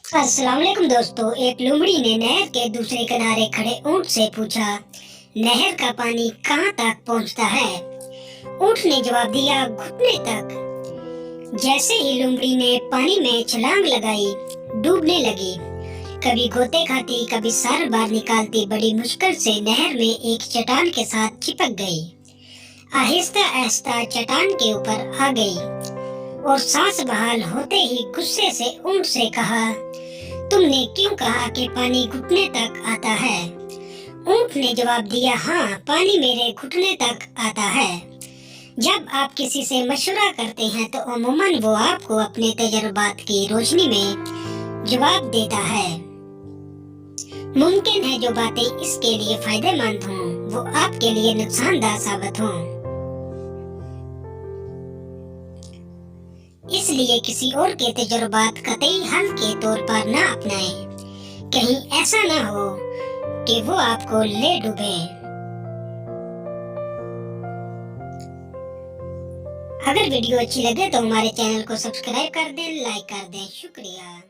अस्सलाम वालेकुम दोस्तों। एक लोमड़ी ने नहर के दूसरे किनारे खड़े ऊंट से पूछा, नहर का पानी कहाँ तक पहुँचता है? ऊंट ने जवाब दिया, घुटने तक। जैसे ही लोमड़ी ने पानी में छलांग लगाई, डूबने लगी। कभी गोते खाती, कभी सर बाहर निकालती, बड़ी मुश्किल से नहर में एक चट्टान के साथ चिपक गई। आहिस्ता आहिस्ता चट्टान के ऊपर आ गई और सांस बहाल होते ही गुस्से से ऊंट से कहा, तुमने क्यों कहा कि पानी घुटने तक आता है? ऊंट ने जवाब दिया, हाँ, पानी मेरे घुटने तक आता है। जब आप किसी से मशवरा करते हैं तो अमूमन वो आपको अपने तजुर्बात की रोशनी में जवाब देता है। मुमकिन है जो बातें इसके लिए फायदेमंद हों वो आपके लिए नुकसानदायक साबित हों। इसलिए किसी और के तजुर्बात कतई हल के तौर पर न अपनाएं। कहीं ऐसा न हो कि वो आपको ले डूबे। अगर वीडियो अच्छी लगे तो हमारे चैनल को सब्सक्राइब कर दें, लाइक कर दें। शुक्रिया।